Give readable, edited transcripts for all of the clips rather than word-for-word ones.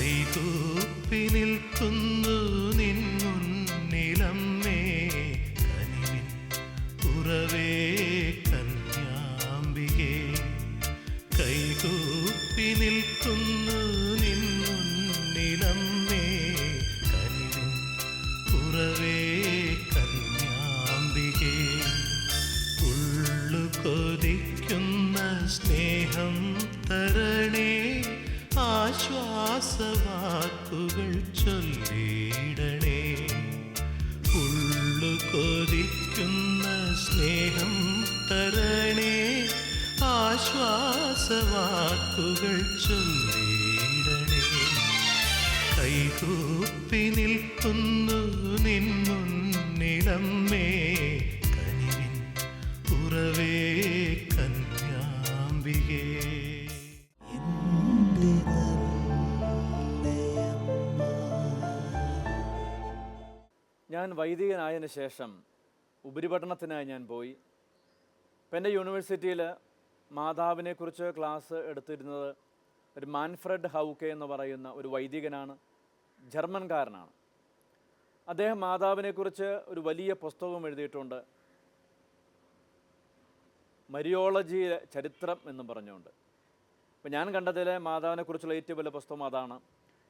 കൈകൂപ്പി നിൽക്കുന്നു നിൻ മുന്നിലമ്മേ കനിവിൻ ഉറവേ കന്യാംബികേ. കൈകൂപ്പി നിൽക്കുന്നു നിൻ മുന്നിലമ്മേ കനിവിൻ ഉറവേ കന്യാംബികേ. ഉള്ളു കൊതിക്കുന്ന സ്നേഹം തരണേ, ആശ്വാസവാക്കുകൾ ചൊല്ലിടണേ. ഉള്ളു കൊതിക്കുന്ന സ്നേഹം തരണേ, ആശ്വാസവാക്കുകൾ ചൊല്ലിടണേ. കൈകൂപ്പി നിൽക്കുന്നു നിൻ മുന്നിലമ്മേ കനിവിൻ ഉറവേ കന്യാംബികേ. ഞാൻ വൈദികനായതിന് ശേഷം ഉപരിപഠനത്തിനായി ഞാൻ പോയി. ഇപ്പം എൻ്റെ യൂണിവേഴ്സിറ്റിയിൽ മാതാവിനെക്കുറിച്ച് ക്ലാസ് എടുത്തിരുന്നത് ഒരു മാൻഫ്രെഡ് ഹൗക്കെ എന്ന് പറയുന്ന ഒരു വൈദികനാണ്, ജർമ്മൻകാരനാണ്. അദ്ദേഹം മാതാവിനെക്കുറിച്ച് ഒരു വലിയ പുസ്തകം എഴുതിയിട്ടുണ്ട്, മരിയോളജിയിലെ ചരിത്രം എന്നും പറഞ്ഞുകൊണ്ട്. ഇപ്പം ഞാൻ കണ്ടതിലെ മാതാവിനെക്കുറിച്ചുള്ള ഏറ്റവും വലിയ പുസ്തകം അതാണ്.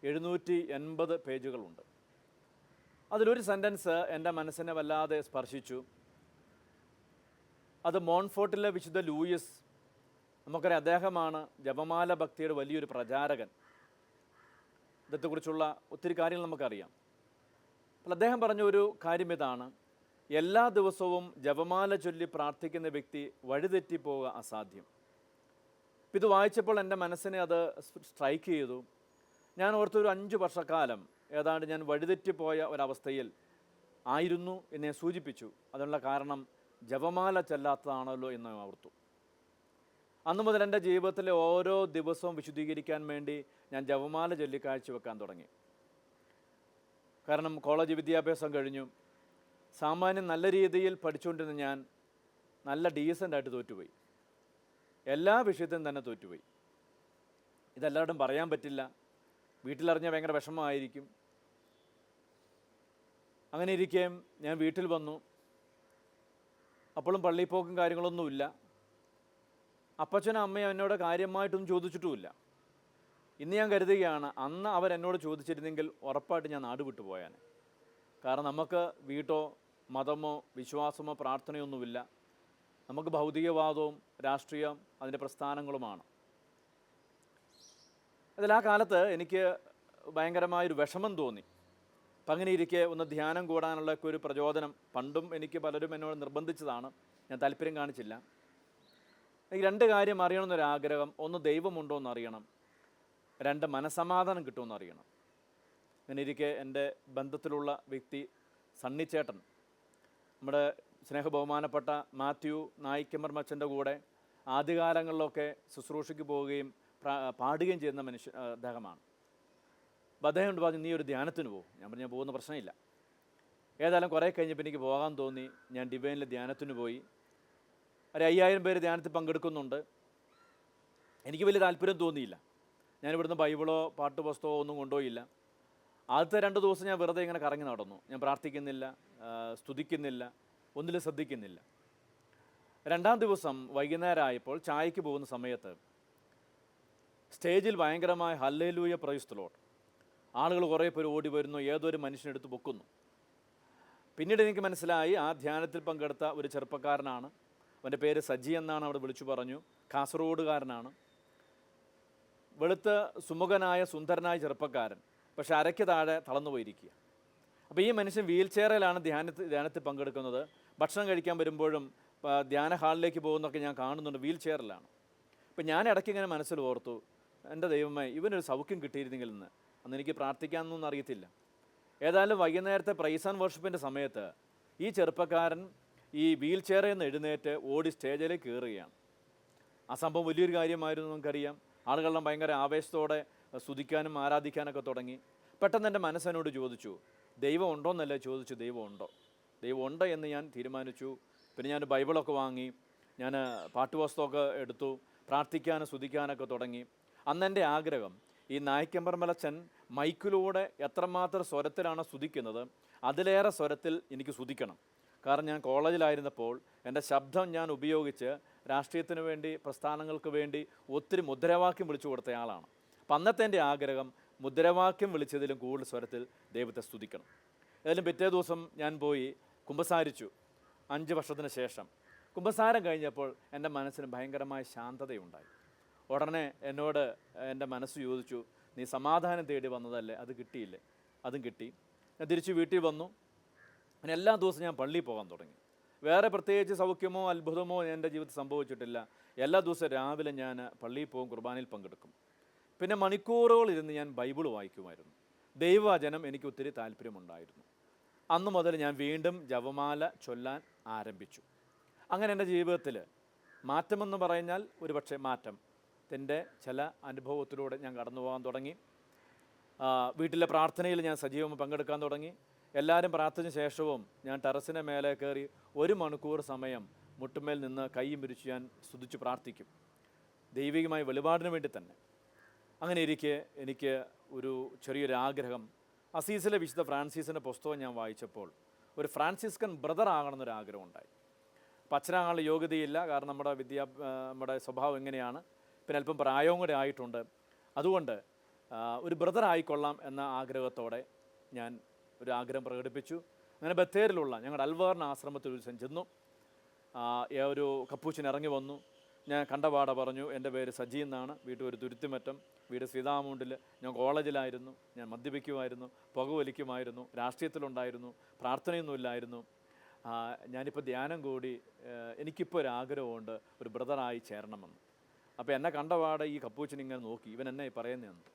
780 പേജുകളുണ്ട്. അതിലൊരു സെൻറ്റൻസ് എൻ്റെ മനസ്സിനെ വല്ലാതെ സ്പർശിച്ചു. അത് മോൺഫോർട്ടിലെ വിശുദ്ധ ലൂയിസ്, നമുക്കറിയാം അദ്ദേഹമാണ് ജപമാല ഭക്തിയുടെ വലിയൊരു പ്രചാരകൻ. ഇതത്തെക്കുറിച്ചുള്ള ഒത്തിരി കാര്യങ്ങൾ നമുക്കറിയാം. അപ്പോൾ അദ്ദേഹം പറഞ്ഞ ഒരു കാര്യം ഇതാണ്: എല്ലാ ദിവസവും ജപമാല ചൊല്ലി പ്രാർത്ഥിക്കുന്ന വ്യക്തി വഴിതെറ്റിപ്പോവുക അസാധ്യം. ഇത് വായിച്ചപ്പോൾ എൻ്റെ മനസ്സിനെ അത് സ്ട്രൈക്ക് ചെയ്തു. ഞാൻ ഓർത്തു, ഒരു 5 വർഷക്കാലം ഏതാണ്ട് ഞാൻ വഴിതെറ്റിപ്പോയ ഒരവസ്ഥയിൽ ആയിരുന്നു എന്നെ സൂചിപ്പിച്ചു. അതിനുള്ള കാരണം ജപമാല ചെല്ലാത്തതാണല്ലോ എന്ന് ഓർത്തു. അന്നു മുതൽ എൻ്റെ ജീവിതത്തിലെ ഓരോ ദിവസവും വിശുദ്ധീകരിക്കാൻ വേണ്ടി ഞാൻ ജപമാല ചൊല്ലി കാഴ്ചവെക്കാൻ തുടങ്ങി. കാരണം കോളേജ് വിദ്യാഭ്യാസം കഴിഞ്ഞു. സാമാന്യം നല്ല രീതിയിൽ പഠിച്ചുകൊണ്ടിരുന്ന ഞാൻ നല്ല ഡീസൻ്റായിട്ട് തോറ്റുപോയി. എല്ലാ വിഷയത്തിനും തന്നെ തോറ്റുപോയി. ഇതെല്ലാവരും പറയാൻ പറ്റില്ല, വീട്ടിലറിഞ്ഞാൽ ഭയങ്കര വിഷമമായിരിക്കും. അങ്ങനെ ഇരിക്കുകയും ഞാൻ വീട്ടിൽ വന്നു. അപ്പോഴും പള്ളിപ്പോക്കും കാര്യങ്ങളൊന്നുമില്ല. അപ്പച്ചനും അമ്മയും എന്നോട് കാര്യമായിട്ടൊന്നും ചോദിച്ചിട്ടുമില്ല. ഇന്ന് ഞാൻ കരുതുകയാണ്, അന്ന് അവരെന്നോട് ചോദിച്ചിരുന്നെങ്കിൽ ഉറപ്പായിട്ട് ഞാൻ നാട് വിട്ടു പോയാനെ. കാരണം നമുക്ക് വീട്ടോ മതമോ വിശ്വാസമോ പ്രാർത്ഥനയൊന്നുമില്ല. നമുക്ക് ഭൗതികവാദവും രാഷ്ട്രീയം അതിൻ്റെ പ്രസ്ഥാനങ്ങളുമാണ്. അതിൽ ആ കാലത്ത് എനിക്ക് ഭയങ്കരമായൊരു വിഷമം തോന്നി. അപ്പം അങ്ങനെ ഇരിക്കെ ഒന്ന് ധ്യാനം കൂടാനുള്ളൊക്കെ ഒരു പ്രചോദനം പണ്ടും എനിക്ക് പലരും എന്നോട് നിർബന്ധിച്ചതാണ്, ഞാൻ താല്പര്യം കാണിച്ചില്ല. എനിക്ക് 2 കാര്യം അറിയണമെന്നൊരാഗ്രഹം: ഒന്ന്, ദൈവമുണ്ടോ എന്നറിയണം; 2, മനസ്സമാധാനം കിട്ടുമെന്ന് അറിയണം. അങ്ങനെ ഇരിക്കെ എൻ്റെ ബന്ധത്തിലുള്ള വ്യക്തി സണ്ണിച്ചേട്ടൻ, നമ്മുടെ സ്നേഹബഹുമാനപ്പെട്ട മാത്യു നായിക്കമ്മർ മച്ചൻ്റെ കൂടെ ആദ്യകാലങ്ങളിലൊക്കെ ശുശ്രൂഷയ്ക്ക് പോവുകയും പാടുകയും ചെയ്യുന്ന അദ്ദേഹമാണ്. അപ്പോൾ അദ്ദേഹം കൊണ്ട് പറഞ്ഞു, നീ ഒരു ധ്യാനത്തിന് പോകും. ഞാൻ പറഞ്ഞു, ഞാൻ പോകുന്ന പ്രശ്നമില്ല. ഏതായാലും കുറേ കഴിഞ്ഞപ്പോൾ എനിക്ക് പോകാൻ തോന്നി. ഞാൻ ഡിവൈനിൽ ധ്യാനത്തിന് പോയി. ഒരു 5000 പേര് ധ്യാനത്തിൽ പങ്കെടുക്കുന്നുണ്ട്. എനിക്ക് വലിയ താല്പര്യം തോന്നിയില്ല. ഞാനിവിടുന്ന് ബൈബിളോ പാട്ട് പുസ്തകമോ ഒന്നും കൊണ്ടുപോയില്ല. ആദ്യത്തെ 2 ദിവസം ഞാൻ വെറുതെ ഇങ്ങനെ കറങ്ങി നടന്നു. ഞാൻ പ്രാർത്ഥിക്കുന്നില്ല, സ്തുതിക്കുന്നില്ല, ഒന്നിലും ശ്രദ്ധിക്കുന്നില്ല. 2-ാം ദിവസം വൈകുന്നേരം ആയപ്പോൾ ചായയ്ക്ക് പോകുന്ന സമയത്ത് സ്റ്റേജിൽ ഭയങ്കരമായ ഹല്ലേലൂയ പ്രൈസ് ദി ലോർഡ്, ആളുകൾ കുറേ പേര് ഓടി വരുന്നു, ഏതൊരു മനുഷ്യനെടുത്ത് പൊക്കുന്നു. പിന്നീട് എനിക്ക് മനസ്സിലായി, ആ ധ്യാനത്തിൽ പങ്കെടുത്ത ഒരു ചെറുപ്പക്കാരനാണ്. അവൻ്റെ പേര് സജി എന്നാണ് അവിടെ വിളിച്ചു പറഞ്ഞു. കാസർഗോഡുകാരനാണ്. വെളുത്ത സുമുഖനായ സുന്ദരനായ ചെറുപ്പക്കാരൻ, പക്ഷെ അരയ്ക്ക് താഴെ തളർന്നു പോയിരിക്കുക. അപ്പോൾ ഈ മനുഷ്യൻ വീൽ ചെയറിലാണ് ധ്യാനത്തിൽ പങ്കെടുക്കുന്നത്. ഭക്ഷണം കഴിക്കാൻ വരുമ്പോഴും ധ്യാന ഹാളിലേക്ക് പോകുന്നതൊക്കെ ഞാൻ കാണുന്നുണ്ട്, വീൽ ചെയറിലാണ്. അപ്പോൾ ഞാൻ ഇടയ്ക്ക് ഇങ്ങനെ മനസ്സിൽ ഓർത്തു, എൻ്റെ ദൈവമേ, ഇവനൊരു സൗഖ്യം കിട്ടിയിരുന്നെങ്കിൽ എന്ന്. അന്ന് എനിക്ക് പ്രാർത്ഥിക്കാമെന്നൊന്നും അറിയത്തില്ല. ഏതായാലും വൈകുന്നേരത്തെ പ്രൈസ് ആൻഡ് വർഷിപ്പിൻ്റെ സമയത്ത് ഈ ചെറുപ്പക്കാരൻ ഈ വീൽ ചെയറിൽ നിന്ന് എഴുന്നേറ്റ് ഓടി സ്റ്റേജിലേക്ക് കയറുകയാണ്. ആ സംഭവം വലിയൊരു കാര്യമായിരുന്നു, നമുക്കറിയാം. ആളുകളെല്ലാം ഭയങ്കര ആവേശത്തോടെ സ്തുതിക്കാനും ആരാധിക്കാനൊക്കെ തുടങ്ങി. പെട്ടെന്ന് എൻ്റെ മനസ്സെന്നോട് ചോദിച്ചു, ദൈവം ഉണ്ടോ എന്നല്ലേ ചോദിച്ചു. ദൈവം ഉണ്ട് എന്ന് ഞാൻ തീരുമാനിച്ചു. പിന്നെ ഞാൻ ബൈബിളൊക്കെ വാങ്ങി, ഞാൻ പാട്ടുപുസ്തകമൊക്കെ എടുത്തു, പ്രാർത്ഥിക്കാനും സ്തുതിക്കാനൊക്കെ തുടങ്ങി. അന്നെൻ്റെ ആഗ്രഹം, ഈ നായ്ക്കമ്പർമലച്ചൻ മൈക്കിലൂടെ എത്രമാത്രം സ്വരത്തിലാണ് സ്തുതിക്കുന്നത്, അതിലേറെ സ്വരത്തിൽ എനിക്ക് സ്തുതിക്കണം. കാരണം ഞാൻ കോളേജിലായിരുന്നപ്പോൾ എൻ്റെ ശബ്ദം ഞാൻ ഉപയോഗിച്ച് രാഷ്ട്രീയത്തിന് വേണ്ടി, പ്രസ്ഥാനങ്ങൾക്ക് വേണ്ടി ഒത്തിരി മുദ്രാവാക്യം വിളിച്ചു കൊടുത്തയാളാണ്. അപ്പം അന്നത്തെ എൻ്റെ ആഗ്രഹം മുദ്രാവാക്യം വിളിച്ചതിലും കൂടുതൽ സ്വരത്തിൽ ദൈവത്തെ സ്തുതിക്കണം. ഏതായാലും പിറ്റേ ദിവസം ഞാൻ പോയി കുമ്പസാരിച്ചു. 5 വർഷത്തിന് ശേഷം കുമ്പസാരം കഴിഞ്ഞപ്പോൾ എൻ്റെ മനസ്സിന് ഭയങ്കരമായ ശാന്തതയുണ്ടായി. ഉടനെ എന്നോട് എൻ്റെ മനസ്സ് ചോദിച്ചു, നീ സമാധാനം തേടി വന്നതല്ലേ, അത് കിട്ടിയില്ലേ? അതും കിട്ടി. ഞാൻ തിരിച്ച് വീട്ടിൽ വന്നു. അങ്ങനെ എല്ലാ ദിവസവും ഞാൻ പള്ളിയിൽ പോകാൻ തുടങ്ങി. വേറെ പ്രത്യേകിച്ച് സൗഖ്യമോ അത്ഭുതമോ എൻ്റെ ജീവിതത്തിൽ സംഭവിച്ചിട്ടില്ല. എല്ലാ ദിവസവും രാവിലെ ഞാൻ പള്ളിയിൽ പോകും, കുർബാനയിൽ പങ്കെടുക്കും. പിന്നെ മണിക്കൂറുകൾ ഇരുന്ന് ഞാൻ ബൈബിൾ വായിക്കുമായിരുന്നു. ദൈവവചനം എനിക്ക് ഒത്തിരി താല്പര്യമുണ്ടായിരുന്നു. അന്ന് മുതൽ ഞാൻ വീണ്ടും ജപമാല ചൊല്ലാൻ ആരംഭിച്ചു. അങ്ങനെ എൻ്റെ ജീവിതത്തിൽ മാറ്റമെന്ന് പറഞ്ഞാൽ ഒരുപക്ഷെ മാറ്റത്തിൻ്റെ ചില അനുഭവത്തിലൂടെ ഞാൻ കടന്നു പോകാൻ തുടങ്ങി. വീട്ടിലെ പ്രാർത്ഥനയിൽ ഞാൻ സജീവമായി പങ്കെടുക്കാൻ തുടങ്ങി. എല്ലാവരും പ്രാർത്ഥിച്ച ശേഷവും ഞാൻ ടെറസിന് മേലെ കയറി 1 മണിക്കൂർ സമയം മുട്ടുമേൽ നിന്ന് കൈയും പിരിച്ച് ഞാൻ സ്തുതിച്ച് പ്രാർത്ഥിക്കും, ദൈവികമായ വെളിപാടിന് വേണ്ടി തന്നെ. അങ്ങനെ ഇരിക്കെ എനിക്ക് ഒരു ചെറിയൊരു ആഗ്രഹം, അസീസിലെ വിശുദ്ധ ഫ്രാൻസിസിൻ്റെ പുസ്തകം ഞാൻ വായിച്ചപ്പോൾ ഒരു ഫ്രാൻസിസ്കൻ ബ്രദർ ആകണമെന്നൊരാഗ്രഹം ഉണ്ടായി. അപ്പം അച്ഛനാകാനുള്ള യോഗ്യതയില്ല, കാരണം നമ്മുടെ സ്വഭാവം എങ്ങനെയാണ്, പിന്നെ അല്പം പ്രായവും കൂടെ ആയിട്ടുണ്ട്. അതുകൊണ്ട് ഒരു ബ്രദർ ആയിക്കൊള്ളാം എന്ന ആഗ്രഹത്തോടെ ഞാൻ ഒരു ആഗ്രഹം പ്രകടിപ്പിച്ചു. അങ്ങനെ ബത്തേരിലുള്ള ഞങ്ങളുടെ അൽവേർണ ആശ്രമത്തിൽ ഒരു ദിവസം ചെന്നു. ഒരു കപ്പൂച്ചൻ ഇറങ്ങി വന്നു. ഞാൻ കണ്ടപാട പറഞ്ഞു, എൻ്റെ പേര് സജി എന്നാണ്, വീട്ടിൽ ഒരു തുരുത്തിമറ്റം, വീട് സീതാമൂണ്ടിൽ. ഞാൻ കോളേജിലായിരുന്നു, ഞാൻ മദ്യപിക്കുമായിരുന്നു, പുകവലിക്കുമായിരുന്നു, രാഷ്ട്രീയത്തിലുണ്ടായിരുന്നു, പ്രാർത്ഥനയൊന്നുമില്ലായിരുന്നു. ഞാനിപ്പോൾ ധ്യാനം കൂടി, എനിക്കിപ്പോൾ ഒരു ആഗ്രഹമുണ്ട് ഒരു ബ്രദറായി ചേരണമെന്ന്. അപ്പോൾ എന്നെ കണ്ടപാടെ ഈ കപ്പൂച്ചൻ ഇങ്ങനെ നോക്കി, ഇവൻ എന്നെ പറയുന്നതെന്ന്.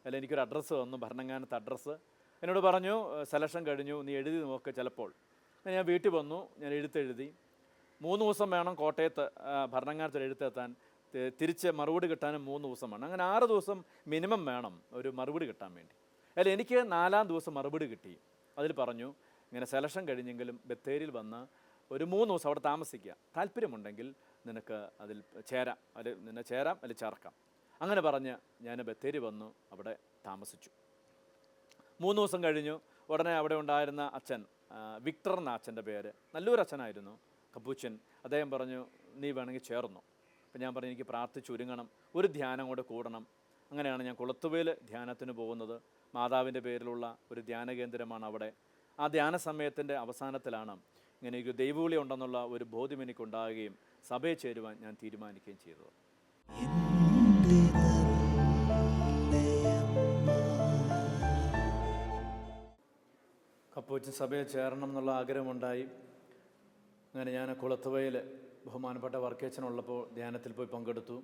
അല്ല, എനിക്കൊരു അഡ്രസ്സ് തന്നു, ഭരണങ്ങാനത്തെ അഡ്രസ്സ്. എന്നോട് പറഞ്ഞു, സെലക്ഷൻ കഴിഞ്ഞു, നീ എഴുതി നോക്ക് ചിലപ്പോൾ. ഞാൻ വീട്ടിൽ വന്നു, ഞാൻ എഴുത്തെഴുതി. 3 ദിവസം വേണം കോട്ടയത്ത് ഭരണങ്ങാനത്തിൽ എഴുത്തെത്താൻ, തിരിച്ച് മറുപടി കിട്ടാനും 3 ദിവസം വേണം. അങ്ങനെ 6 ദിവസം മിനിമം വേണം ഒരു മറുപടി കിട്ടാൻ വേണ്ടി. അല്ല, എനിക്ക് 4-ാം ദിവസം മറുപടി കിട്ടി. അതിൽ പറഞ്ഞു, ഇങ്ങനെ സെലക്ഷൻ കഴിഞ്ഞെങ്കിലും ബത്തേരിയിൽ വന്ന് ഒരു 3 ദിവസം അവിടെ താമസിക്കുക, താല്പര്യമുണ്ടെങ്കിൽ നിനക്ക് അതിൽ ചേരാം, നിന്നെ ചേരാം, അതിൽ ചേർക്കാം. അങ്ങനെ പറഞ്ഞ് ഞാൻ ബത്തേരി വന്നു, അവിടെ താമസിച്ചു. 3 ദിവസം കഴിഞ്ഞു. ഉടനെ അവിടെ ഉണ്ടായിരുന്ന അച്ഛൻ, വിക്ടർ എന്ന അച്ഛൻ്റെ പേര്, നല്ലൊരു അച്ഛനായിരുന്നു, കപ്പൂച്ചൻ. അദ്ദേഹം പറഞ്ഞു, നീ വേണമെങ്കിൽ ചേർന്നു. അപ്പം ഞാൻ പറഞ്ഞു, എനിക്ക് പ്രാർത്ഥിച്ചൊരുങ്ങണം, ഒരു ധ്യാനം കൂടെ കൂടണം. അങ്ങനെയാണ് ഞാൻ കുളത്തുവേൽ ധ്യാനത്തിന് പോകുന്നത്. മാതാവിൻ്റെ പേരിലുള്ള ഒരു ധ്യാന കേന്ദ്രമാണ് അവിടെ. ആ ധ്യാന സമയത്തിൻ്റെ അവസാനത്തിലാണ് ഇങ്ങനെ ഒരു ദൈവവിളി ഉണ്ടെന്നുള്ള ഒരു ബോധ്യം എനിക്കുണ്ടാകുകയും സഭയിൽ ചേരുവാൻ ഞാൻ തീരുമാനിക്കുകയും ചെയ്തത്. കപ്പൂച്ചൻ സഭയിൽ ചേരണം എന്നുള്ള ആഗ്രഹമുണ്ടായി. അങ്ങനെ ഞാൻ കുളത്തുവയിൽ ബഹുമാനപ്പെട്ട വർക്കേച്ചനുള്ളപ്പോൾ ധ്യാനത്തിൽ പോയി പങ്കെടുത്തു.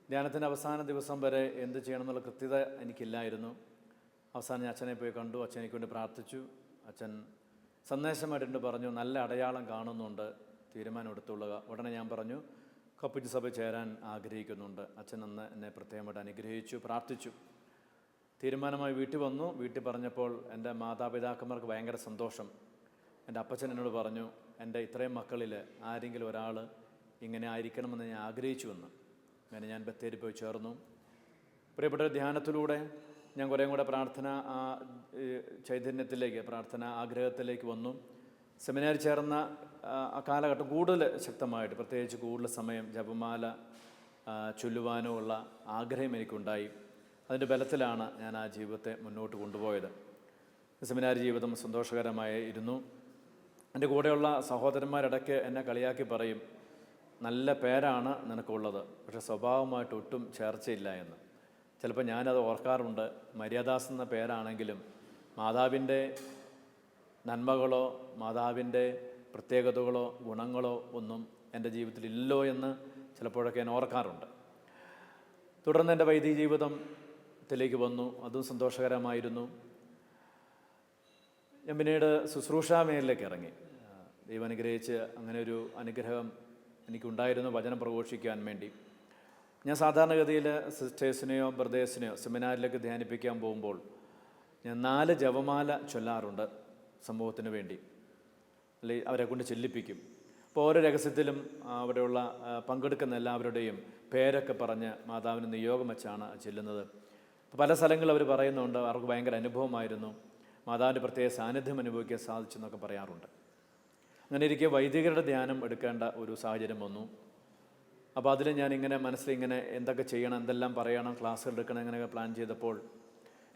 ധ്യാനത്തിൻ്റെ അവസാന ദിവസം വരെ എന്ത് ചെയ്യണം എന്നുള്ള കൃത്യത എനിക്കില്ലായിരുന്നു. അവസാനം ഞാൻ അച്ഛനെ പോയി കണ്ടു. അച്ഛൻ എനിക്ക് വേണ്ടി പ്രാർത്ഥിച്ചു. അച്ഛൻ സന്ദേശമായിട്ടുണ്ട് പറഞ്ഞു, നല്ല അടയാളം കാണുന്നുണ്ട്, തീരുമാനം എടുത്തുകൊള്ളുക. ഉടനെ ഞാൻ പറഞ്ഞു, കപ്പൂച്ചൻ സഭ ചേരാൻ ആഗ്രഹിക്കുന്നുണ്ട്. അച്ഛൻ അന്ന് എന്നെ പ്രത്യേകമായിട്ട് അനുഗ്രഹിച്ചു, പ്രാർത്ഥിച്ചു. തീരുമാനമായി വീട്ടിൽ വന്നു. വീട്ടിൽ പറഞ്ഞപ്പോൾ എൻ്റെ മാതാപിതാക്കന്മാർക്ക് ഭയങ്കര സന്തോഷം. എൻ്റെ അപ്പച്ചൻ എന്നോട് പറഞ്ഞു, എൻ്റെ ഇത്രയും മക്കളിൽ ആരെങ്കിലും ഒരാൾ ഇങ്ങനെ ആയിരിക്കണമെന്ന് ഞാൻ ആഗ്രഹിച്ചുവെന്ന്. അങ്ങനെ ഞാൻ ബത്തേരി പോയി ചേർന്നു. പ്രിയപ്പെട്ട ധ്യാനത്തിലൂടെ ഞാൻ കുറേ കൂടെ പ്രാർത്ഥന ചൈതന്യത്തിലേക്ക്, പ്രാർത്ഥന ആഗ്രഹത്തിലേക്ക് വന്നു. സെമിനാരിൽ ചേർന്ന ആ കാലഘട്ടം കൂടുതൽ ശക്തമായിട്ട്, പ്രത്യേകിച്ച് കൂടുതൽ സമയം ജപമാല ചൊല്ലുവാനോ ഉള്ള ആഗ്രഹം എനിക്കുണ്ടായി. അതിൻ്റെ ബലത്തിലാണ് ഞാൻ ആ ജീവിതത്തെ മുന്നോട്ട് കൊണ്ടുപോയത്. സെമിനാരി ജീവിതം സന്തോഷകരമായിരുന്നു. എൻ്റെ കൂടെയുള്ള സഹോദരന്മാരിടയ്ക്ക് എന്നെ കളിയാക്കി പറയും, നല്ല പേരാണ് നിനക്കുള്ളത്, പക്ഷേ സ്വഭാവമായിട്ട് ഒട്ടും ചേർച്ചയില്ല എന്ന്. ചിലപ്പോൾ ഞാനത് ഓർക്കാറുണ്ട്. മര്യാദാസ് എന്ന പേരാണെങ്കിലും മാതാവിൻ്റെ നന്മകളോ മാതാവിൻ്റെ പ്രത്യേകതകളോ ഗുണങ്ങളോ ഒന്നും എൻ്റെ ജീവിതത്തിൽ ഇല്ലല്ലോ എന്ന് ചിലപ്പോഴൊക്കെ ഞാൻ ഓർക്കാറുണ്ട്. തുടർന്ന് എൻ്റെ വൈദിക ജീവിതത്തിലേക്ക് വന്നു. അതും സന്തോഷകരമായിരുന്നു. ഞാൻ പിന്നീട് ശുശ്രൂഷാ മേഖലയിലേക്ക് ഇറങ്ങി. ദൈവം അനുഗ്രഹിച്ച് അങ്ങനെ ഒരു അനുഗ്രഹം എനിക്കുണ്ടായിരുന്നു വചനം പ്രഘോഷിക്കാൻ വേണ്ടി. ഞാൻ സാധാരണഗതിയിൽ സിസ്റ്റേഴ്സിനെയോ ബ്രദേഴ്സിനെയോ സെമിനാറിലേക്ക് ധ്യാനിപ്പിക്കാൻ പോകുമ്പോൾ ഞാൻ 4 ജപമാല ചൊല്ലാറുണ്ട് സമൂഹത്തിന് വേണ്ടി, അല്ലെങ്കിൽ അവരെ കൊണ്ട് ചെല്ലിപ്പിക്കും. അപ്പോൾ ഓരോ രഹസ്യത്തിലും അവിടെയുള്ള പങ്കെടുക്കുന്ന എല്ലാവരുടെയും പേരൊക്കെ പറഞ്ഞ് മാതാവിന് നിയോഗം വെച്ചാണ് ചെല്ലുന്നത്. പല സ്ഥലങ്ങളിൽ അവർ പറയുന്നുണ്ട് അവർക്ക് ഭയങ്കര അനുഭവമായിരുന്നു, മാതാവിൻ്റെ പ്രത്യേക സാന്നിധ്യം അനുഭവിക്കാൻ സാധിച്ചെന്നൊക്കെ പറയാറുണ്ട്. അങ്ങനെ ഇരിക്കെ വൈദികരുടെ ധ്യാനം എടുക്കേണ്ട ഒരു സാഹചര്യം വന്നു. അപ്പോൾ അതിൽ ഞാനിങ്ങനെ മനസ്സിലിങ്ങനെ എന്തൊക്കെ ചെയ്യണം, എന്തെല്ലാം പറയണം, ക്ലാസ്സുകൾ എടുക്കണം, ഇങ്ങനെയൊക്കെ പ്ലാൻ ചെയ്തപ്പോൾ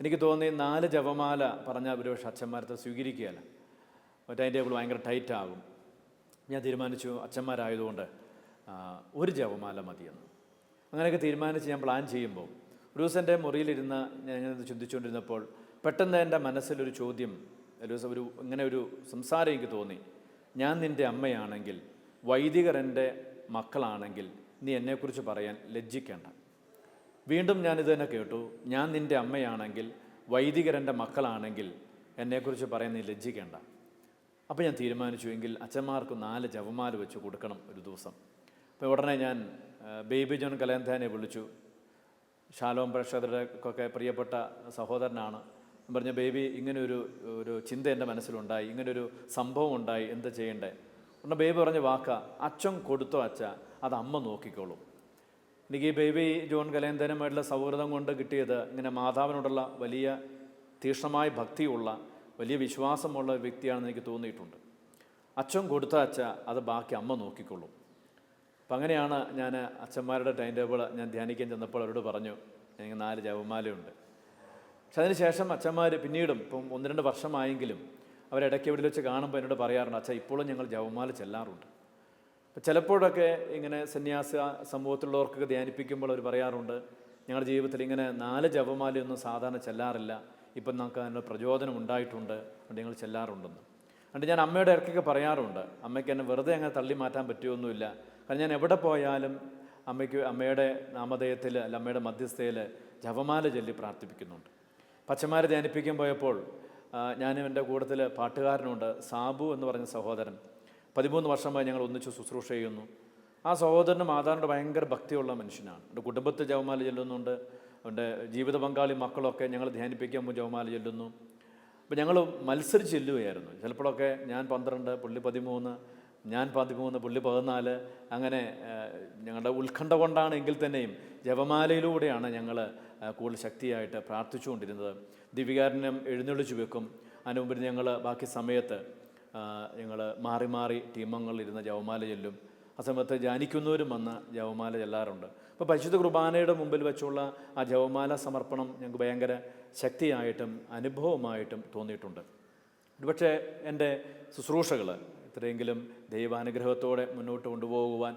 എനിക്ക് തോന്നി 4 ജപമാല പറഞ്ഞാൽ ഒരുപക്ഷെ അച്ഛന്മാരത്തെ സ്വീകരിക്കുകയല്ല, ടൈം ടേബിൾ ഭയങ്കര ടൈറ്റാകും. ഞാൻ തീരുമാനിച്ചു അച്ഛന്മാരായതുകൊണ്ട് 1 ജപമാല മതിയെന്ന്. അങ്ങനെയൊക്കെ തീരുമാനിച്ച് ഞാൻ പ്ലാൻ ചെയ്യുമ്പോൾ ഒരു ദിവസം എൻ്റെ മുറിയിലിരുന്ന് ഞാൻ ഇങ്ങനെ ചിന്തിച്ചുകൊണ്ടിരുന്നപ്പോൾ പെട്ടെന്ന് എൻ്റെ മനസ്സിലൊരു ചോദ്യം, ഒരു ദിവസം ഇങ്ങനെ ഒരു സംസാരം എനിക്ക് തോന്നി. ഞാൻ നിൻ്റെ അമ്മയാണെങ്കിൽ, വൈദികർ എൻ്റെ മക്കളാണെങ്കിൽ നീ എന്നെക്കുറിച്ച് പറയാൻ ലജ്ജിക്കേണ്ട. വീണ്ടും ഞാനിത് തന്നെ കേട്ടു, ഞാൻ നിൻ്റെ അമ്മയാണെങ്കിൽ, വൈദികർ എൻ്റെ മക്കളാണെങ്കിൽ എന്നെക്കുറിച്ച് പറയാൻ നീ ലജ്ജിക്കേണ്ട. അപ്പോൾ ഞാൻ തീരുമാനിച്ചു എങ്കിൽ അച്ഛന്മാർക്ക് 4 ജപമാല വെച്ച് കൊടുക്കണം ഒരു ദിവസം. അപ്പോൾ ഉടനെ ഞാൻ ബേബി ജോൺ കലേന്താനെ വിളിച്ചു. ഷാലോം പ്രേക്ഷകരുടെയൊക്കെ പ്രിയപ്പെട്ട സഹോദരനാണ്. പറഞ്ഞ ബേബി ഇങ്ങനൊരു ചിന്ത എൻ്റെ മനസ്സിലുണ്ടായി, ഇങ്ങനൊരു സംഭവം ഉണ്ടായി, എന്ത് ചെയ്യണ്ടേ? ഉടനെ ബേബി പറഞ്ഞ വാക്കാ, അച്ഛൻ കൊടുത്തോ അച്ഛ, അത് അമ്മ നോക്കിക്കോളും. എനിക്ക് ഈ ബേബി ജോൺ കലേന്തനുമായിട്ടുള്ള സൗഹൃദം കൊണ്ട് കിട്ടിയത് ഇങ്ങനെ മാതാവിനോടുള്ള വലിയ തീക്ഷ്ണമായ ഭക്തിയുള്ള വലിയ വിശ്വാസമുള്ള ഒരു വ്യക്തിയാണെന്ന് എനിക്ക് തോന്നിയിട്ടുണ്ട്. അച്ഛൻ കൊടുത്ത അച്ഛ, അത് ബാക്കി അമ്മ നോക്കിക്കൊള്ളും. അപ്പം അങ്ങനെയാണ് ഞാൻ അച്ഛന്മാരുടെ ടൈം ടേബിൾ ഞാൻ ധ്യാനിക്കാൻ ചെന്നപ്പോൾ അവരോട് പറഞ്ഞു എനിക്ക് 4 ജപമാലയുണ്ട്. പക്ഷെ അതിനുശേഷം അച്ഛന്മാർ പിന്നീടും ഇപ്പം 1-2 വർഷമായെങ്കിലും അവരിടയ്ക്ക് എവിടെ വെച്ച് കാണുമ്പോൾ എന്നോട് പറയാറുണ്ട്, അച്ഛാ ഇപ്പോഴും ഞങ്ങൾ ജപമാല ചെല്ലാറുണ്ട്. അപ്പം ചിലപ്പോഴൊക്കെ ഇങ്ങനെ സന്യാസ സമൂഹത്തിലുള്ളവർക്കൊക്കെ ധ്യാനിപ്പിക്കുമ്പോൾ അവർ പറയാറുണ്ട്, ഞങ്ങളുടെ ജീവിതത്തിൽ ഇങ്ങനെ 4 ജപമാലയൊന്നും സാധാരണ ചെല്ലാറില്ല, ഇപ്പം നമുക്ക് അതിനുള്ള പ്രചോദനം ഉണ്ടായിട്ടുണ്ട്, അതുകൊണ്ട് ഞങ്ങൾ ചെല്ലാറുണ്ടെന്ന്. അതുകൊണ്ട് ഞാൻ അമ്മയുടെ ഇടയ്ക്കൊക്കെ പറയാറുണ്ട്, അമ്മയ്ക്ക് എന്നെ വെറുതെ അങ്ങനെ തള്ളി മാറ്റാൻ പറ്റുമൊന്നുമില്ല. കാരണം ഞാൻ എവിടെ പോയാലും അമ്മയുടെ നാമധേയത്തിൽ അല്ല അമ്മയുടെ മധ്യസ്ഥയിൽ ജപമാല ചൊല്ലി പ്രാർത്ഥിപ്പിക്കുന്നുണ്ട്. അച്ഛന്മാരെ ധ്യാനിപ്പിക്കാൻ പോയപ്പോൾ ഞാനും എൻ്റെ കൂട്ടത്തിൽ പാട്ടുകാരനുണ്ട്, സാബു എന്ന് പറഞ്ഞ സഹോദരൻ. 13 വർഷമായി ഞങ്ങൾ ഒന്നിച്ച് ശുശ്രൂഷ ചെയ്യുന്നു. ആ സഹോദരന് മാതാവിനോട് ഭയങ്കര ഭക്തിയുള്ള മനുഷ്യനാണ്. എൻ്റെ കുടുംബത്തിൽ ജപമാല ചൊല്ലുന്നുണ്ട്, എൻ്റെ ജീവിത പങ്കാളി മക്കളൊക്കെ ഞങ്ങൾ ധ്യാനിപ്പിക്കുമ്പോൾ ജപമാല ചൊല്ലുന്നു. അപ്പോൾ ഞങ്ങൾ മത്സരിച്ച് ചെല്ലുകയായിരുന്നു. ചിലപ്പോഴൊക്കെ ഞാൻ 12, പുള്ളി 13, ഞാൻ 13, പുള്ളി 14. അങ്ങനെ ഞങ്ങളുടെ ഉത്കണ്ഠ കൊണ്ടാണ് എങ്കിൽ തന്നെയും ജപമാലയിലൂടെയാണ് ഞങ്ങൾ കൂടുതൽ ശക്തിയായിട്ട് പ്രാർത്ഥിച്ചുകൊണ്ടിരുന്നത്. ദിവികാരനം എഴുന്നള്ളിച്ചു വെക്കും. അതിന് മുമ്പിൽ ഞങ്ങൾ ബാക്കി സമയത്ത് ഞങ്ങൾ മാറി മാറി ടീമങ്ങളിലിരുന്ന് ജപമാല ചൊല്ലും. ആ സമയത്ത് ധ്യാനിക്കുന്നവരും വന്ന് ജപമാല ചെല്ലാറുണ്ട്. അപ്പോൾ പരിശുദ്ധ കുർബാനയുടെ മുമ്പിൽ വെച്ചുള്ള ആ ജപമാല സമർപ്പണം ഞങ്ങൾക്ക് ഭയങ്കര ശക്തിയായിട്ടും അനുഭവമായിട്ടും തോന്നിയിട്ടുണ്ട്. ഒരുപക്ഷെ എൻ്റെ ശുശ്രൂഷകൾ ഇത്രയെങ്കിലും ദൈവാനുഗ്രഹത്തോടെ മുന്നോട്ട് കൊണ്ടുപോകുവാൻ,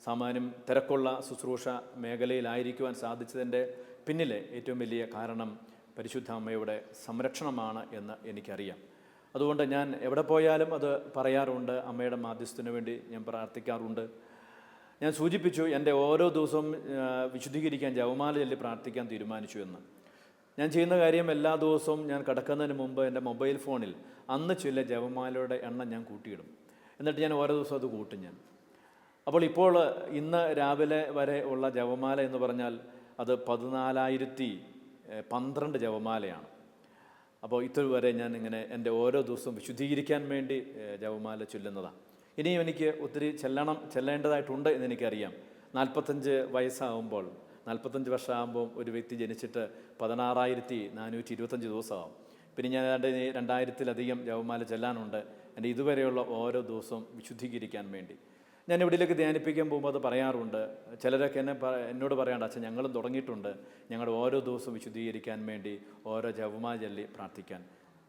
സാമാന്യം തിരക്കുള്ള ശുശ്രൂഷ മേഖലയിലായിരിക്കുവാൻ സാധിച്ചതിൻ്റെ പിന്നിലെ ഏറ്റവും വലിയ കാരണം പരിശുദ്ധ അമ്മയുടെ സംരക്ഷണമാണ് എന്ന് എനിക്കറിയാം. അതുകൊണ്ട് ഞാൻ എവിടെ പോയാലും അത് പറയാറുണ്ട്, അമ്മയുടെ മാധ്യസ്ഥന് വേണ്ടി ഞാൻ പ്രാർത്ഥിക്കാറുണ്ട്. ഞാൻ സൂചിപ്പിച്ചു എൻ്റെ ഓരോ ദിവസവും വിശുദ്ധീകരിക്കാൻ ജപമാല ചൊല്ലി പ്രാർത്ഥിക്കാൻ തീരുമാനിച്ചു എന്ന്. ഞാൻ ചെയ്യുന്ന കാര്യം എല്ലാ ദിവസവും ഞാൻ കിടക്കുന്നതിന് മുമ്പ് എൻ്റെ മൊബൈൽ ഫോണിൽ അന്ന് ചൊല്ലിയ ജപമാലയുടെ എണ്ണം ഞാൻ കൂട്ടിയിടും. എന്നിട്ട് ഞാൻ ഓരോ ദിവസവും അത് കൂട്ടും ഞാൻ. അപ്പോൾ ഇപ്പോൾ ഇന്ന് രാവിലെ വരെ ഉള്ള ജപമാല എന്ന് പറഞ്ഞാൽ അത് 14,012 ജപമാലയാണ്. അപ്പോൾ ഇതുവരെ ഞാൻ ഇങ്ങനെ എൻ്റെ ഓരോ ദിവസവും വിശുദ്ധീകരിക്കാൻ വേണ്ടി ജപമാല ചൊല്ലുന്നതാണ്. ഇനിയും എനിക്ക് ഒത്തിരി ചെല്ലേണ്ടതായിട്ടുണ്ട് എന്നെനിക്കറിയാം. 45 വയസ്സാകുമ്പോൾ 45 വർഷമാകുമ്പോൾ ഒരു വ്യക്തി ജനിച്ചിട്ട് 16,425 ദിവസമാകും. പിന്നെ ഞാൻ 2000-ലധികം ജപമാല ചെല്ലാനുണ്ട് എൻ്റെ ഇതുവരെയുള്ള ഓരോ ദിവസവും വിശുദ്ധീകരിക്കാൻ വേണ്ടി. ഞാൻ എവിടെയൊക്കെ ധ്യാനിപ്പിക്കാൻ പോകുമ്പോൾ അത് പറയാറുണ്ട്. ചിലരൊക്കെ എന്നോട് പറയാണ്ട്, അച്ഛൻ ഞങ്ങളും തുടങ്ങിയിട്ടുണ്ട് ഞങ്ങളുടെ ഓരോ ദിവസവും വിശുദ്ധീകരിക്കാൻ വേണ്ടി ഓരോ ജപമാല ചൊല്ലി പ്രാർത്ഥിക്കാൻ.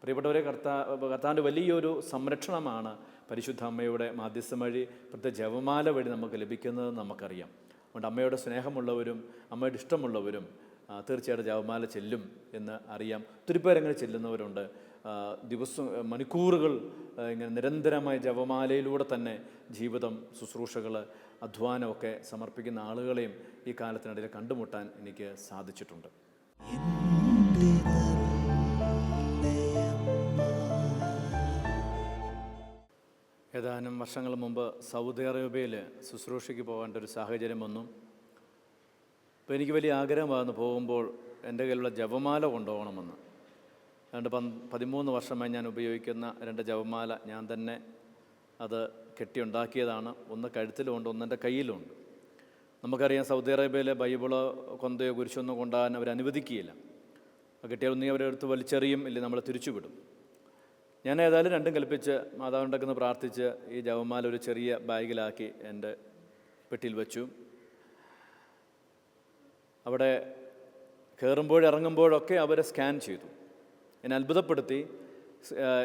പ്രിയപ്പെട്ടവരെ, കർത്താവിൻ്റെ വലിയൊരു സംരക്ഷണമാണ് പരിശുദ്ധ അമ്മയുടെ മാധ്യസ്ഥം വഴി, പ്രത്യേക ജപമാല വഴി നമുക്ക് ലഭിക്കുന്നതെന്ന് നമുക്കറിയാം. അതുകൊണ്ട് അമ്മയുടെ സ്നേഹമുള്ളവരും അമ്മയുടെ ഇഷ്ടമുള്ളവരും തീർച്ചയായിട്ടും ജപമാല ചെല്ലും എന്ന് അറിയാം. ഒത്തിരി പേരങ്ങനെ ചെല്ലുന്നവരുണ്ട്. ദിവസം മണിക്കൂറുകൾ ഇങ്ങനെ നിരന്തരമായ ജപമാലയിലൂടെ തന്നെ ജീവിതം, ശുശ്രൂഷകൾ, അധ്വാനമൊക്കെ സമർപ്പിക്കുന്ന ആളുകളെയും ഈ കാലത്തിനിടയിൽ കണ്ടുമുട്ടാൻ എനിക്ക് സാധിച്ചിട്ടുണ്ട്. ഏതാനും വർഷങ്ങൾ മുമ്പ് സൗദി അറേബ്യയിൽ ശുശ്രൂഷയ്ക്ക് പോകേണ്ട ഒരു സാഹചര്യം വന്നു. അപ്പോൾ എനിക്ക് വലിയ ആഗ്രഹമായിരുന്നു പോകുമ്പോൾ എൻ്റെ കയ്യിലുള്ള ജപമാല കൊണ്ടുപോകണമെന്ന്. 13 വർഷമായി ഞാൻ ഉപയോഗിക്കുന്ന 2 ജപമാല ഞാൻ തന്നെ അത് കെട്ടിയുണ്ടാക്കിയതാണ്. ഒന്ന് കഴുത്തിലുമുണ്ട്, ഒന്ന് എൻ്റെ കയ്യിലുമുണ്ട്. നമുക്കറിയാം സൗദി അറേബ്യയിലെ ബൈബിളോ കൊന്തയോ കുരിശൊന്നും കൊണ്ടുപോകാൻ അവർ അനുവദിക്കുകയില്ല. കിട്ടിയാൽ ഒന്നീ അവരെടുത്ത് വലിച്ചെറിയും, ഇല്ലെങ്കിൽ നമ്മളെ തിരിച്ചുവിടും. ഞാൻ ഏതായാലും രണ്ടും കൽപ്പിച്ച് മാതാവിൻ്റെന്ന് പ്രാർത്ഥിച്ച് ഈ ജപമാല ഒരു ചെറിയ ബാഗിലാക്കി എൻ്റെ പെട്ടിയിൽ വെച്ചു. അവിടെ ഇറങ്ങുമ്പോഴൊക്കെ അവരെ സ്കാൻ ചെയ്തു. എന്നെ അത്ഭുതപ്പെടുത്തി.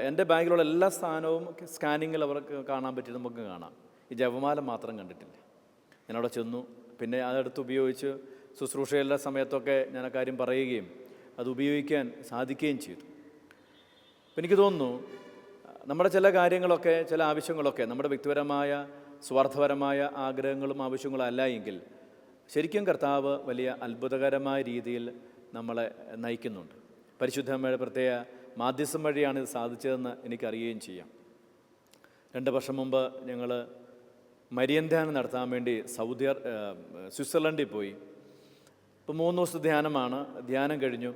എൻ്റെ ബാഗിലുള്ള എല്ലാ സ്ഥാനവും സ്കാനിങ്ങിൽ അവർക്ക് കാണാൻ പറ്റി, നമുക്ക് കാണാം. ഈ ജപമാല മാത്രം കണ്ടിട്ടില്ല. ഞാനവിടെ ചെന്നു. പിന്നെ അതെടുത്ത് ഉപയോഗിച്ച് ശുശ്രൂഷയുള്ള സമയത്തൊക്കെ ഞാൻ ആ കാര്യം പറയുകയും അത് ഉപയോഗിക്കാൻ സാധിക്കുകയും ചെയ്തു. അപ്പം എനിക്ക് തോന്നുന്നു നമ്മുടെ ചില കാര്യങ്ങളൊക്കെ, ചില ആവശ്യങ്ങളൊക്കെ നമ്മുടെ വ്യക്തിപരമായ സ്വാർത്ഥപരമായ ആഗ്രഹങ്ങളും ആവശ്യങ്ങളും അല്ല എങ്കിൽ ശരിക്കും കർത്താവ് വലിയ അത്ഭുതകരമായ രീതിയിൽ നമ്മളെ നയിക്കുന്നുണ്ട്. പരിശുദ്ധമ്മയുടെ പ്രത്യേക മാധ്യസ്ഥം വഴിയാണ് ഇത് സാധിച്ചതെന്ന് എനിക്കറിയുകയും ചെയ്യാം. 2 വർഷം മുമ്പ് ഞങ്ങൾ മരിയൻ ധ്യാനം നടത്താൻ വേണ്ടി സ്വിറ്റ്സർലൻഡിൽ പോയി. ഇപ്പോൾ 3 ദിവസത്തെ ധ്യാനമാണ്. ധ്യാനം കഴിഞ്ഞു.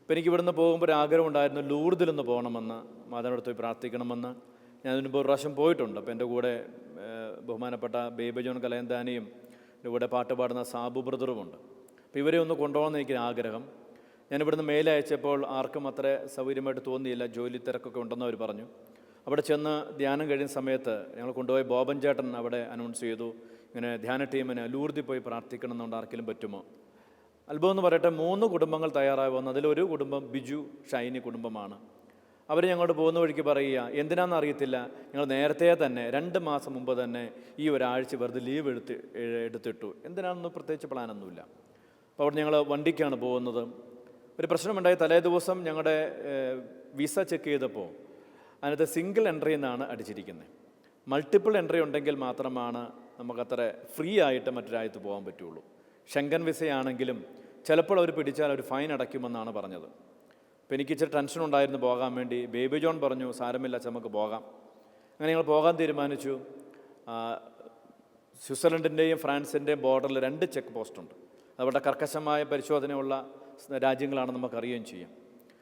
അപ്പോൾ എനിക്ക് ഇവിടുന്ന് പോകുമ്പോൾ ഒരു ആഗ്രഹം ഉണ്ടായിരുന്നു, ലൂർദിലൊന്ന് പോകണമെന്ന്, മാതാവിനോട് പോയി പ്രാർത്ഥിക്കണമെന്ന്. ഞാൻ അതിന് മുമ്പ് ഒരു പ്രാവശ്യം പോയിട്ടുണ്ട്. അപ്പോൾ എൻ്റെ കൂടെ ബഹുമാനപ്പെട്ട ബേബി ജോൺ കലയന്താനിയും എൻ്റെ കൂടെ പാട്ട് പാടുന്ന സാബു ബ്രദറുമുണ്ട്. അപ്പോൾ ഇവരെ ഒന്ന് കൊണ്ടുപോകണമെന്ന് എനിക്ക് ആഗ്രഹം. ഞാനിവിടുന്ന് മെയിൽ അയച്ചപ്പോൾ ആർക്കും അത്ര സൗകര്യമായിട്ട് തോന്നിയില്ല, ജോലി തിരക്കൊക്കെ ഉണ്ടെന്ന് അവർ പറഞ്ഞു. അവിടെ ചെന്ന് ധ്യാനം കഴിയുന്ന സമയത്ത് ഞങ്ങൾ കൊണ്ടുപോയി ബോബൻ ചേട്ടൻ അവിടെ അനൗൺസ് ചെയ്തു, ഇങ്ങനെ ധ്യാന ടീമിന് ലൂർദിൽ പോയി പ്രാർത്ഥിക്കണം എന്നുകൊണ്ട് ആർക്കെങ്കിലും പറ്റുമോ. അത്ഭുതം എന്ന് പറയട്ടെ, 3 കുടുംബങ്ങൾ തയ്യാറായി വന്നു. അതിലൊരു കുടുംബം ബിജു ഷൈനി കുടുംബമാണ്. അവർ ഞങ്ങളോട് പോകുന്ന വഴിക്ക് പറയുക, എന്തിനാണെന്ന് അറിയത്തില്ല, ഞങ്ങൾ നേരത്തെ തന്നെ 2 മാസം മുമ്പ് തന്നെ ഈ ഒരാഴ്ച വെറുതെ ലീവ് എടുത്തിട്ടു. എന്തിനാണെന്ന് പ്രത്യേകിച്ച് പ്ലാനൊന്നുമില്ല. അപ്പോൾ അവിടെ ഞങ്ങൾ വണ്ടിക്കാണ് പോകുന്നത്. ഒരു പ്രശ്നമുണ്ടായി. തലേ ദിവസം ഞങ്ങളുടെ വിസ ചെക്ക് ചെയ്തപ്പോൾ അതിനകത്ത് സിംഗിൾ എൻട്രി എന്നാണ് അടിച്ചിരിക്കുന്നത്. മൾട്ടിപ്പിൾ എൻട്രി ഉണ്ടെങ്കിൽ മാത്രമാണ് നമുക്കത്ര ഫ്രീ ആയിട്ട് മറ്റു രാജ്യത്ത് പോകാൻ പറ്റുള്ളൂ. ഷെങ്കൻ വിസയാണെങ്കിലും ചിലപ്പോൾ അവർ പിടിച്ചാൽ അവർ ഫൈൻ അടയ്ക്കുമെന്നാണ് പറഞ്ഞത്. അപ്പോൾ എനിക്ക് ഇച്ചിരി ടെൻഷൻ ഉണ്ടായിരുന്നു പോകാൻ വേണ്ടി. ബേബി ജോൺ പറഞ്ഞു, സാരമില്ല അച്ഛൻ, നമുക്ക് പോകാം. അങ്ങനെ ഞങ്ങൾ പോകാൻ തീരുമാനിച്ചു. സ്വിറ്റ്സർലൻഡിൻ്റെയും ഫ്രാൻസിൻ്റെയും ബോർഡറിൽ 2 ചെക്ക് പോസ്റ്റുണ്ട്. അവരുടെ കർക്കശമായ പരിശോധനയുള്ള രാജ്യങ്ങളാണ് നമുക്കറിയുകയും ചെയ്യാം.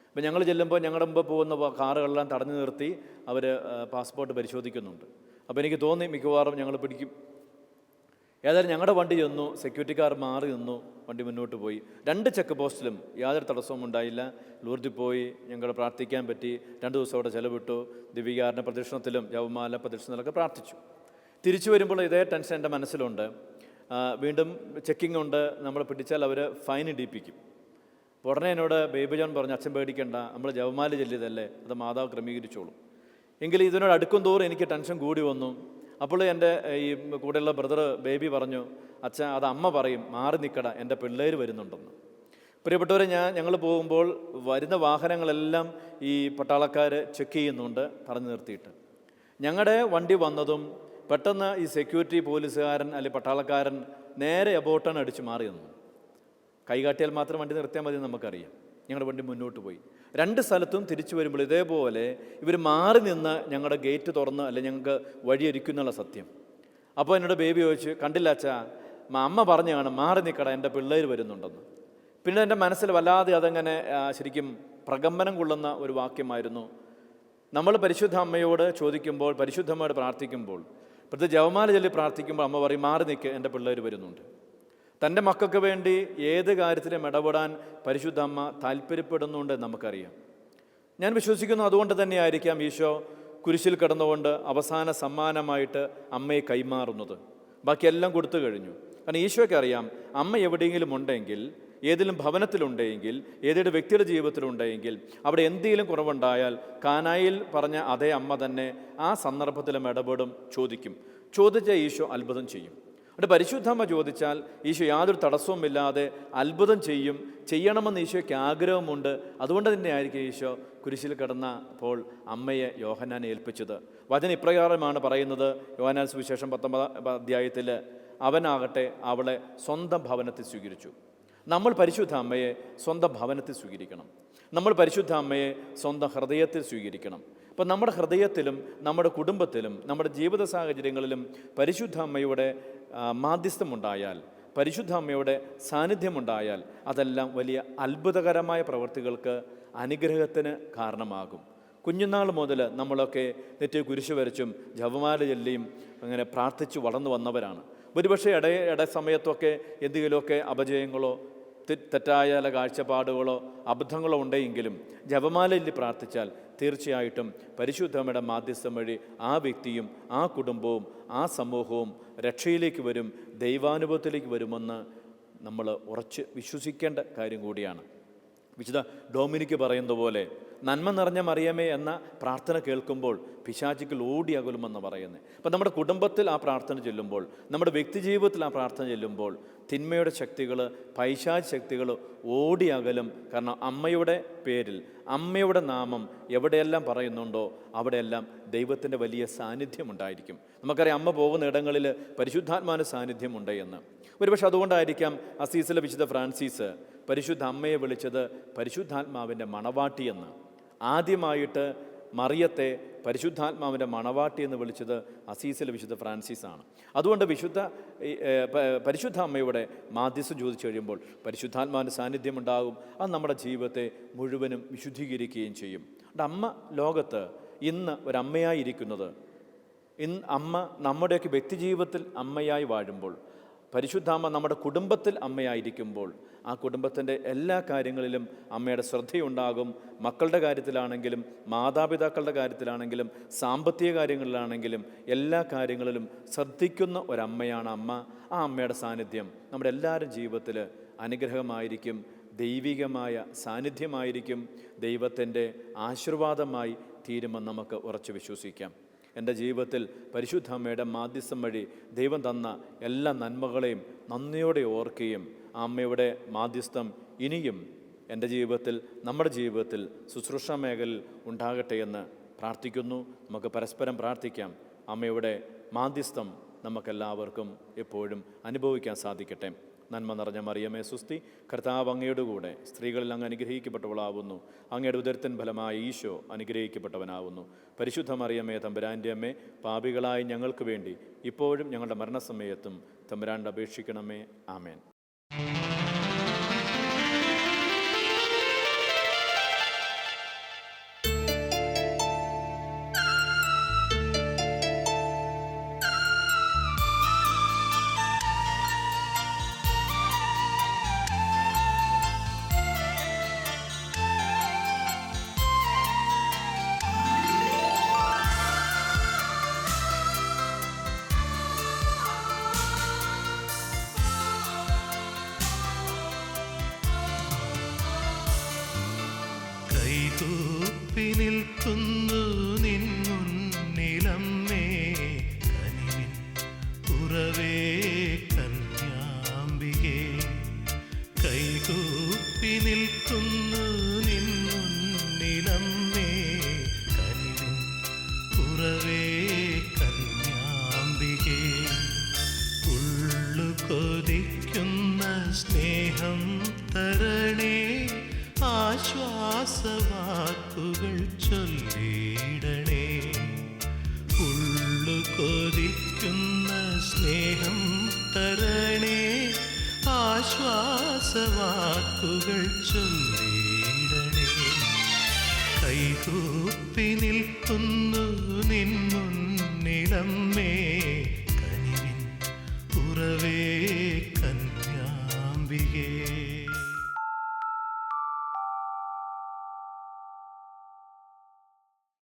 അപ്പോൾ ഞങ്ങൾ ചെല്ലുമ്പോൾ ഞങ്ങളുടെ മുമ്പ് പോകുന്ന കാറുകളെല്ലാം തടഞ്ഞു നിർത്തി അവർ പാസ്പോർട്ട് പരിശോധിക്കുന്നുണ്ട്. അപ്പോൾ എനിക്ക് തോന്നി മിക്കവാറും ഞങ്ങൾ പിടിക്കും. ഏതായാലും ഞങ്ങളുടെ വണ്ടി ചെന്നു, സെക്യൂരിറ്റിക്കാർ മാറി നിന്നു, വണ്ടി മുന്നോട്ട് പോയി. 2 ചെക്ക് പോസ്റ്റിലും യാതൊരു തടസ്സവും ഉണ്ടായില്ല. ലൂർദിൽ പോയി ഞങ്ങൾ പ്രാർത്ഥിക്കാൻ പറ്റി. 2 ദിവസം അവിടെ ചെലവിട്ടു. ദിവികാരുടെ പ്രദക്ഷിണത്തിലും ജപമാല പ്രദക്ഷിണത്തിലൊക്കെ പ്രാർത്ഥിച്ചു. തിരിച്ചു വരുമ്പോൾ ഇതേ ടെൻഷൻ എൻ്റെ മനസ്സിലുണ്ട്. വീണ്ടും ചെക്കിംഗ് ഉണ്ട്, നമ്മൾ പിടിച്ചാൽ അവർ ഫൈൻ ഇടിപ്പിക്കും. ഉടനെ എന്നോട് ബേബി ജോൺ പറഞ്ഞു, അച്ഛൻ പേടിക്കണ്ട, നമ്മൾ ജപമാല ചൊല്ലിയതല്ലേ, അത് മാതാവ് ക്രമീകരിച്ചോളും. എങ്കിലും ഇതിനോട് അടുക്കും തോറും എനിക്ക് ടെൻഷൻ കൂടി വന്നു. അപ്പോൾ എൻ്റെ ഈ കൂടെയുള്ള ബ്രദർ ബേബി പറഞ്ഞു, അച്ഛൻ അത് അമ്മ പറയും, മാറി നിൽക്കട, എൻ്റെ പിള്ളേർ വരുന്നുണ്ടെന്ന്. പ്രിയപ്പെട്ടവരെ, ഞങ്ങൾ പോകുമ്പോൾ വരുന്ന വാഹനങ്ങളെല്ലാം ഈ പട്ടാളക്കാർ ചെക്ക് ചെയ്യുന്നുണ്ട് തടഞ്ഞു നിർത്തിയിട്ട്. ഞങ്ങളുടെ വണ്ടി വന്നതും പെട്ടെന്ന് ഈ സെക്യൂരിറ്റി പോലീസുകാരൻ അല്ലെങ്കിൽ പട്ടാളക്കാരൻ നേരെ അബോട്ടാണ് അടിച്ച് മാറി നിന്നു. കൈകാട്ടിയാൽ മാത്രം വണ്ടി നിർത്തിയാൽ മതി നമുക്കറിയാം. ഞങ്ങളുടെ വണ്ടി മുന്നോട്ട് പോയി. 2 സ്ഥലത്തും തിരിച്ചു വരുമ്പോൾ ഇതേപോലെ ഇവർ മാറി നിന്ന് ഞങ്ങളുടെ ഗേറ്റ് തുറന്ന് അല്ലെങ്കിൽ ഞങ്ങൾക്ക് വഴിയൊരുക്കുന്നുള്ള സത്യം. അപ്പോൾ എന്നോട് ബേബി ചോദിച്ചു, കണ്ടില്ല അച്ഛാ, അമ്മ പറഞ്ഞു കാണും, മാറി നിൽക്കട, എൻ്റെ പിള്ളേർ വരുന്നുണ്ടെന്ന്. പിന്നെ എൻ്റെ മനസ്സിൽ വല്ലാതെ അതങ്ങനെ ശരിക്കും പ്രകമ്പനം കൊള്ളുന്ന ഒരു വാക്യമായിരുന്നു. നമ്മൾ പരിശുദ്ധ അമ്മയോട് ചോദിക്കുമ്പോൾ, പരിശുദ്ധ അമ്മയോട് പ്രാർത്ഥിക്കുമ്പോൾ, പ്രത്യേക ജപമാല ചൊല്ലി പ്രാർത്ഥിക്കുമ്പോൾ അമ്മ പറയും, മാറി നിൽക്ക്, എൻ്റെ പിള്ളേർ വരുന്നുണ്ട്. തൻ്റെ മക്കൾക്ക് വേണ്ടി ഏത് കാര്യത്തിലും ഇടപെടാൻ പരിശുദ്ധ അമ്മ താല്പര്യപ്പെടുന്നുണ്ട് നമുക്കറിയാം. ഞാൻ വിശ്വസിക്കുന്നു അതുകൊണ്ട് തന്നെയായിരിക്കാം ഈശോ കുരിശിൽ കിടന്നുകൊണ്ട് അവസാന സമ്മാനമായിട്ട് അമ്മയെ കൈമാറുന്നത്. ബാക്കിയെല്ലാം കൊടുത്തു കഴിഞ്ഞു. കാരണം ഈശോയ്ക്ക് അറിയാം, അമ്മ എവിടെയെങ്കിലും ഉണ്ടെങ്കിൽ, ഏതെങ്കിലും ഭവനത്തിലുണ്ടെങ്കിൽ, ഏതെങ്കിലും വ്യക്തിയുടെ ജീവിതത്തിലുണ്ടെങ്കിൽ, അവിടെ എന്തെങ്കിലും കുറവുണ്ടായാൽ കാനായിൽ പറഞ്ഞ അതേ അമ്മ തന്നെ ആ സന്ദർഭത്തിലും ഇടപെടും, ചോദിച്ച ഈശോ അത്ഭുതം ചെയ്യും. അവിടെ പരിശുദ്ധമ്മ ചോദിച്ചാൽ ഈശോ യാതൊരു തടസ്സവുമില്ലാതെ അത്ഭുതം ചെയ്യണമെന്ന് ഈശോയ്ക്ക് ആഗ്രഹമുണ്ട്. അതുകൊണ്ട് തന്നെയായിരിക്കും ഈശോ കുരിശിൽ കിടന്നപ്പോൾ അമ്മയെ യോഹന്നാനെ ഏൽപ്പിച്ചത്. വചനം ഇപ്രകാരമാണ് പറയുന്നത്. യോഹന്നാൻ സുവിശേഷം 19 അധ്യായത്തിൽ, അവനാകട്ടെ അവളെ സ്വന്തം ഭവനത്തിൽ സ്വീകരിച്ചു. നമ്മൾ പരിശുദ്ധ അമ്മയെ സ്വന്തം ഭവനത്തിൽ സ്വീകരിക്കണം. നമ്മൾ പരിശുദ്ധ അമ്മയെ സ്വന്തം ഹൃദയത്തിൽ സ്വീകരിക്കണം. അപ്പം നമ്മുടെ ഹൃദയത്തിലും നമ്മുടെ കുടുംബത്തിലും നമ്മുടെ ജീവിത സാഹചര്യങ്ങളിലും പരിശുദ്ധ അമ്മയുടെ മാധ്യസ്ഥമുണ്ടായാൽ, പരിശുദ്ധ അമ്മയുടെ സാന്നിധ്യമുണ്ടായാൽ അതെല്ലാം വലിയ അത്ഭുതകരമായ പ്രവൃത്തികൾക്ക്, അനുഗ്രഹത്തിന് കാരണമാകും. കുഞ്ഞുനാൾ മുതൽ നമ്മളൊക്കെ നെറ്റിയിൽ കുരിശ് വരച്ചും ജപമാല ചൊല്ലിയും അങ്ങനെ പ്രാർത്ഥിച്ചു വളർന്നു വന്നവരാണ്. ഒരുപക്ഷെ ഇട സമയത്തൊക്കെ എന്തെങ്കിലുമൊക്കെ അപജയങ്ങളോ തെറ്റായ ചില കാഴ്ചപ്പാടുകളോ അബദ്ധങ്ങളോ ഉണ്ടെങ്കിലും ജപമാലയിൽ പ്രാർത്ഥിച്ചാൽ തീർച്ചയായിട്ടും പരിശുദ്ധമ്മയുടെ മാധ്യസ്ഥം വഴി ആ വ്യക്തിയും ആ കുടുംബവും ആ സമൂഹവും രക്ഷയിലേക്ക് വരും, ദൈവാനുഭവത്തിലേക്ക് വരുമെന്ന് നമ്മൾ ഉറച്ച് വിശ്വസിക്കേണ്ട കാര്യം കൂടിയാണ്. വിശുദ്ധ ഡൊമിനിക്ക് പറയുന്നത് പോലെ നന്മ നിറഞ്ഞ മറിയമേ എന്ന പ്രാർത്ഥന കേൾക്കുമ്പോൾ പിശാചുക്കൾ ഓടി അകലുമെന്ന് പറയുന്നത്. അപ്പം നമ്മുടെ കുടുംബത്തിൽ ആ പ്രാർത്ഥന ചൊല്ലുമ്പോൾ, നമ്മുടെ വ്യക്തിജീവിതത്തിൽ ആ പ്രാർത്ഥന ചൊല്ലുമ്പോൾ തിന്മയുടെ ശക്തികൾ, പൈശാച് ശക്തികൾ ഓടി അകലും. കാരണം അമ്മയുടെ പേരിൽ, അമ്മയുടെ നാമം എവിടെയെല്ലാം പറയുന്നുണ്ടോ അവിടെയെല്ലാം ദൈവത്തിൻ്റെ വലിയ സാന്നിധ്യം ഉണ്ടായിരിക്കും. നമുക്കറിയാം അമ്മ പോകുന്ന ഇടങ്ങളിൽ പരിശുദ്ധാത്മാവിൻ്റെ സാന്നിധ്യമുണ്ട് എന്ന്. ഒരുപക്ഷെ അതുകൊണ്ടായിരിക്കാം അസീസിലെ വിശുദ്ധ ഫ്രാൻസിസ് പരിശുദ്ധ അമ്മയെ വിളിച്ചത് പരിശുദ്ധാത്മാവിൻ്റെ മണവാട്ടി എന്ന്. ആദ്യമായിട്ട് മറിയത്തെ പരിശുദ്ധാത്മാവിൻ്റെ മണവാട്ടി എന്ന് വിളിച്ചത് അസീസിലെ വിശുദ്ധ ഫ്രാൻസിസ് ആണ്. അതുകൊണ്ട് പരിശുദ്ധ അമ്മയുടെ മാധ്യസ്ഥം ചോദിച്ചു കഴിയുമ്പോൾ പരിശുദ്ധാത്മാവിൻ്റെ സാന്നിധ്യം ഉണ്ടാകും. അത് നമ്മുടെ ജീവിതത്തെ മുഴുവനും വിശുദ്ധീകരിക്കുകയും ചെയ്യും. അതുകൊണ്ട് അമ്മ ലോകത്ത് ഇന്ന് ഒരമ്മയായിരിക്കുന്നത്, അമ്മ നമ്മുടെയൊക്കെ വ്യക്തിജീവിതത്തിൽ അമ്മയായി വാഴുമ്പോൾ, പരിശുദ്ധാമ്മ നമ്മുടെ കുടുംബത്തിൽ അമ്മയായിരിക്കുമ്പോൾ ആ കുടുംബത്തിൻ്റെ എല്ലാ കാര്യങ്ങളിലും അമ്മയുടെ ശ്രദ്ധയുണ്ടാകും. മക്കളുടെ കാര്യത്തിലാണെങ്കിലും, മാതാപിതാക്കളുടെ കാര്യത്തിലാണെങ്കിലും, സാമ്പത്തിക കാര്യങ്ങളിലാണെങ്കിലും എല്ലാ കാര്യങ്ങളിലും ശ്രദ്ധിക്കുന്ന ഒരമ്മയാണ് അമ്മ. ആ അമ്മയുടെ സാന്നിധ്യം നമ്മുടെ എല്ലാവരും ജീവിതത്തിൽ അനുഗ്രഹമായിരിക്കും, ദൈവികമായ സാന്നിധ്യമായിരിക്കും, ദൈവത്തിൻ്റെ ആശീർവാദമായി തീരുമെന്ന് നമുക്ക് ഉറച്ചു വിശ്വസിക്കാം. എൻ്റെ ജീവിതത്തിൽ പരിശുദ്ധ അമ്മയുടെ മാധ്യസ്ഥം വഴി ദൈവം തന്ന എല്ലാ നന്മകളെയും നന്ദിയോടെ ഓർക്കുകയും ആ അമ്മയുടെ മാധ്യസ്ഥം ഇനിയും എൻ്റെ ജീവിതത്തിൽ, നമ്മുടെ ജീവിതത്തിൽ ശുശ്രൂഷ മേഖലയിൽ ഉണ്ടാകട്ടെ എന്ന് പ്രാർത്ഥിക്കുന്നു. നമുക്ക് പരസ്പരം പ്രാർത്ഥിക്കാം. അമ്മയുടെ മാധ്യസ്ഥം നമുക്കെല്ലാവർക്കും എപ്പോഴും അനുഭവിക്കാൻ സാധിക്കട്ടെ. നന്മ നിറഞ്ഞ മറിയമേ സുസ്തി, കർത്താവ് അങ്ങയുടെ കൂടെ സ്ത്രീകളിൽ അങ്ങ് അനുഗ്രഹിക്കപ്പെട്ടവളാവുന്നു. അങ്ങയുടെ ഉദരത്തിൻ ഫലമായ ഈശോ അനുഗ്രഹിക്കപ്പെട്ടവനാവുന്നു. പരിശുദ്ധ മറിയമേ തമ്പുരാൻ്റെ അമ്മേ, പാപികളായ ഞങ്ങൾക്ക് വേണ്ടി ഇപ്പോഴും ഞങ്ങളുടെ മരണസമയത്തും തമ്പുരാനോട് അപേക്ഷിക്കണമേ. ആമേൻ. കൈകൂപ്പി നിൽക്കുന്നു നിൻ മുന്നിലമ്മേ, കനിവിൻ ഉറവേ കന്യാംബികേ. കൈകൂപ്പി നിൽക്കുന്നു നിൻ മുന്നിലമ്മേ, കനിവിൻ ഉറവേ കന്യാംബികേ. ഉള്ളു കൊതിക്കുന്ന സ്നേഹം തരണേ, ആശ്വാസവാക്കുകൾ ചൊല്ലിടണേ. ഉള്ളു കൊതിക്കുന്ന സ്നേഹം തരണേ, ആശ്വാസവാക്കുകൾ ചൊല്ലിടണേ. കൈകൂപ്പി നിൽക്കുന്നു നിൻ മുന്നിലമ്മേ, കനിവിൻ ഉറവേ കന്യാംബികേ.